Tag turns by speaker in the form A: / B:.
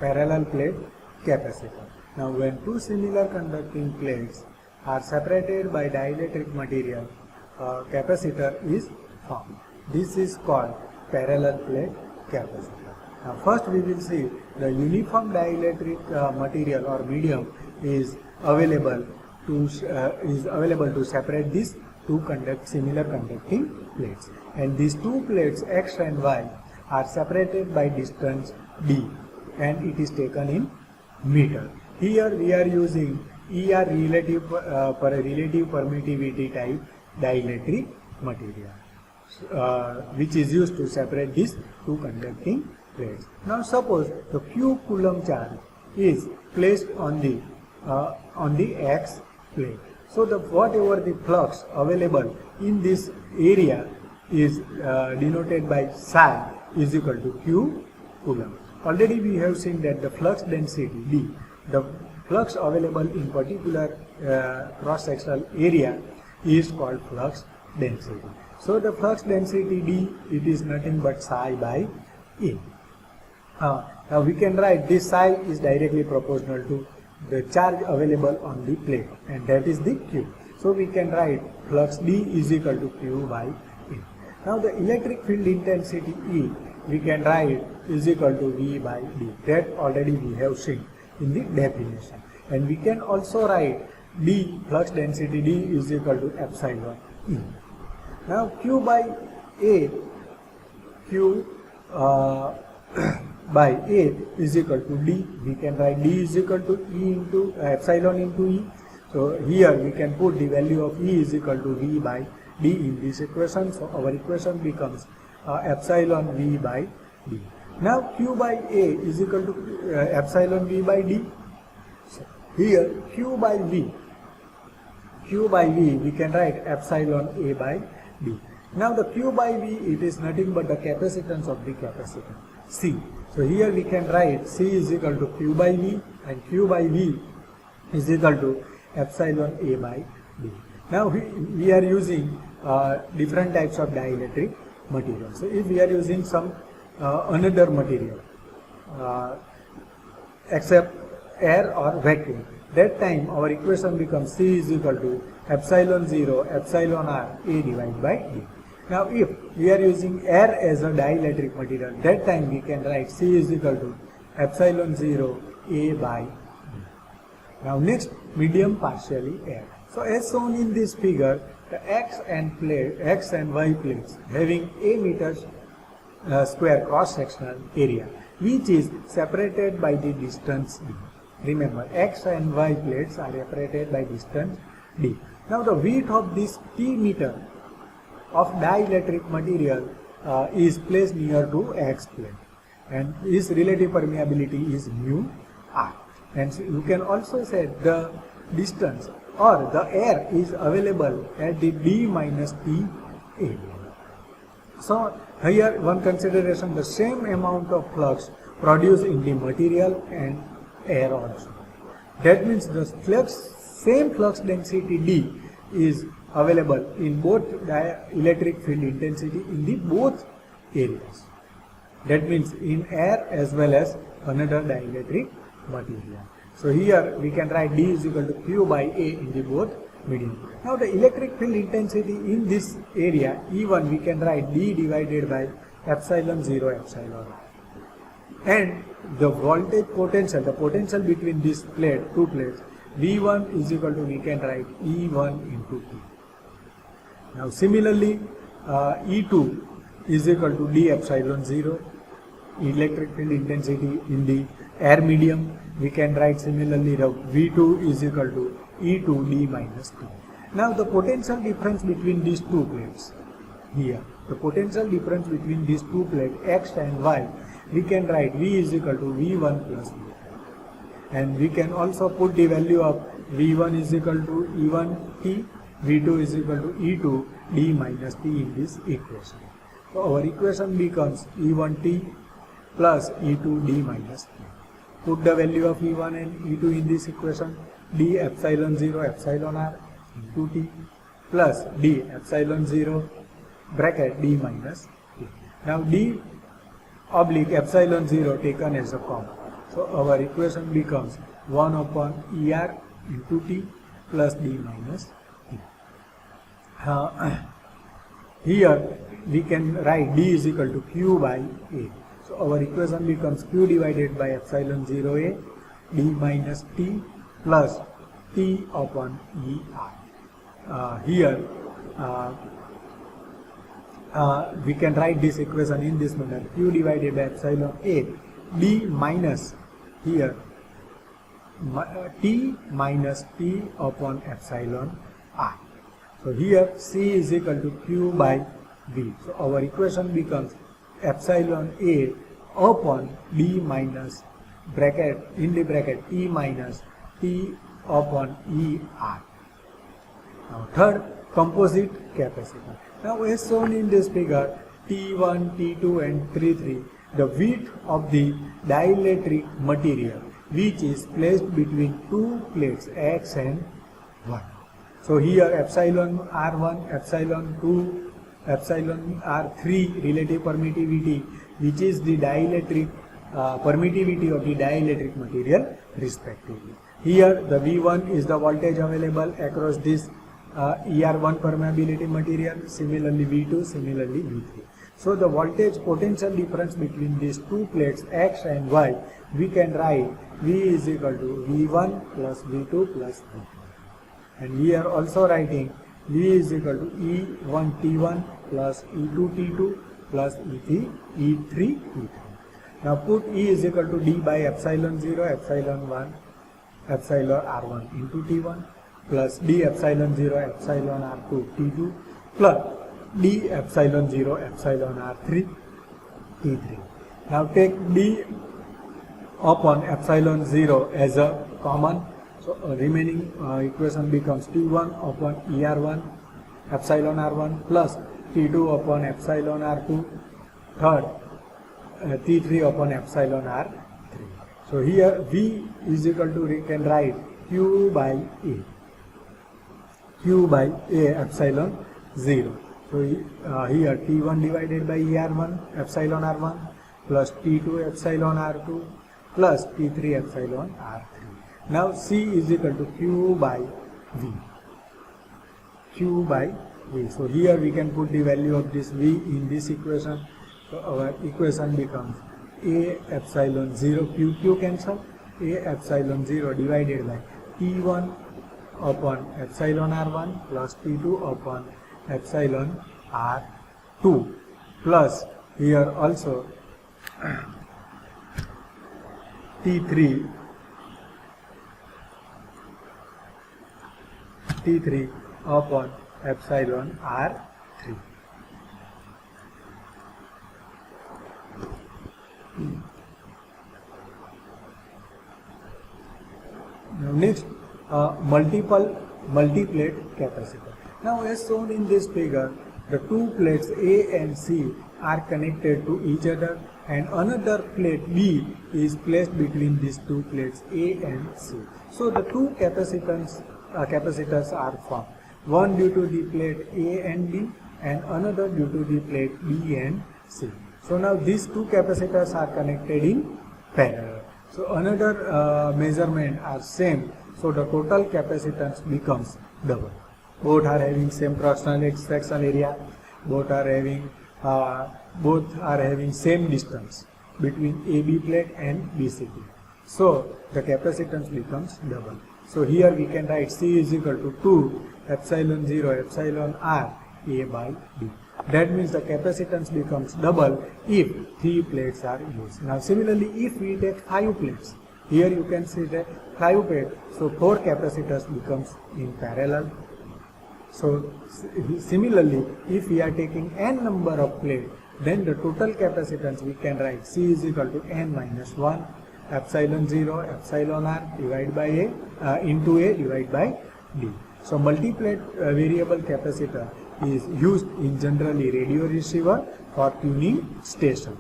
A: parallel plate capacitor. Now when two similar conducting plates are separated by dielectric material, capacitor is formed. This is called parallel plate capacitor. Now first we will see the uniform dielectric material or medium is available to separate these two similar conducting plates, and these two plates X and Y are separated by distance d, and it is taken in meter. Here we are using ER relative permittivity type dielectric material, which is used to separate these two conducting plates. Now suppose the Q coulomb charge is placed on the X plate. So whatever the flux available in this area is denoted by psi is equal to Q coulomb. Already we have seen that the flux density D, the flux available in particular cross-sectional area is called flux density. So the flux density D, it is nothing but psi by A. Now we can write this psi is directly proportional to the charge available on the plate, and that is the Q. So we can write flux D is equal to Q by A. Now the electric field intensity E, we can write is equal to V by D. That already we have seen in the definition. And we can also write D, flux density D is equal to epsilon E. Now Q by A, Q by A is equal to D. We can write D is equal to E into epsilon into E. So here we can put the value of E is equal to V by D in this equation. So our equation becomes epsilon V by D. Now Q by A is equal to epsilon V by D. So here Q by V we can write epsilon A by D. Now the Q by V, it is nothing but the capacitance of the capacitor C. So here we can write C is equal to Q by V, and Q by V is equal to epsilon A by D. Now we are using different types of dielectric materials. So if we are using some another material except air or vacuum, that time our equation becomes C is equal to epsilon 0 epsilon R A divided by D. Now if we are using air as a dielectric material, that time we can write C is equal to epsilon 0 A by D. Now next, medium partially air. So as shown in this figure, the X and Y plates having a meters square cross-sectional area, which is separated by the distance D. Remember, X and Y plates are separated by distance D. Now the width of this T meter of dielectric material is placed near to X plate, and its relative permeability is mu R. And so you can also say the distance or the air is available at the D minus T area. So here one consideration, the same amount of flux produced in the material and air also. That means the same flux density D is available in both electric field intensity in the both areas. That means in air as well as another dielectric material. So here we can write D is equal to Q by A in the both medium. Now the electric field intensity in this area E1 we can write D divided by epsilon 0 epsilon. And the voltage potential, the potential between these two plates, V1 is equal to, we can write E1 into T. Now similarly E2 is equal to D epsilon 0, electric field intensity in the air medium. We can write similarly the V2 is equal to E2 D minus T. Now the potential difference between these two plates here, the potential difference between these two plates X and Y, we can write V is equal to V1 plus V2. And we can also put the value of V1 is equal to E1 T, V2 is equal to E2 D minus T in this equation. So our equation becomes E1 T plus E2 D minus T. Put the value of E1 and E2 in this equation, D epsilon 0 epsilon R into T plus D epsilon 0 bracket D minus T. Now D oblique epsilon 0 taken as a common. So our equation becomes 1 upon ER into T plus D minus T. Here we can write D is equal to Q by A. So our equation becomes Q divided by epsilon 0A D minus T plus T upon ER. Here we can write this equation in this manner: Q divided by epsilon A D minus here T minus T upon epsilon R. So here C is equal to Q by V. So our equation becomes epsilon A upon D minus bracket in the bracket T minus T upon ER. Now third, composite capacitor. Now as shown in this figure, T1, T2 and T3, the width of the dielectric material which is placed between two plates X and Y. So here epsilon R1, epsilon 2, epsilon R3 relative permittivity, which is the dielectric permittivity of the dielectric material respectively. Here the V1 is the voltage available across this ER1 permeability material, similarly V2, similarly V3. So the voltage potential difference between these two plates X and Y, we can write V is equal to V1 plus V2 plus V3. And we are also writing V is equal to E1 T1 plus E2 T2 plus E3 T3. Now put E is equal to D by epsilon 0 epsilon 1 epsilon R1 into T1 plus D epsilon 0 epsilon R2 T2 plus D epsilon 0 epsilon R3 T3. Now take D upon epsilon 0 as a common. So remaining equation becomes T1 upon ER1 epsilon R1 plus T2 upon epsilon R2, third T3 upon epsilon R3. So here V is equal to, we can write Q by A. Q by A epsilon 0. So here T1 divided by ER1 epsilon R1 plus T2 epsilon R2 plus T3 epsilon R3. Now C is equal to Q by V. Q by V. So here we can put the value of this V in this equation. So our equation becomes A epsilon 0 Q cancel. A epsilon 0 divided by T1 upon epsilon R1 plus T2 upon epsilon R2 plus here also T3 upon epsilon R3. Now next, multi-plate capacitor. Now as shown in this figure, the two plates A and C are connected to each other and another plate B is placed between these two plates A and C. So the two capacitors are formed, one due to the plate A and B and another due to the plate B and C. So now these two capacitors are connected in parallel. So another measurement are same, so the total capacitance becomes double. Both are having same cross-sectional section area, both are having same distance between AB plate and BC plate. So the capacitance becomes double. So here we can write C is equal to 2 epsilon 0 epsilon R A by B. That means the capacitance becomes double if 3 plates are used. Now similarly, if we take 5 plates, here you can see that 5 plates, so 4 capacitors becomes in parallel. So similarly, if we are taking n number of plates, then the total capacitance we can write C is equal to n minus 1 epsilon 0 epsilon R divided by A into A divided by D. So multi-plate variable capacitor is used in generally radio receiver for tuning station.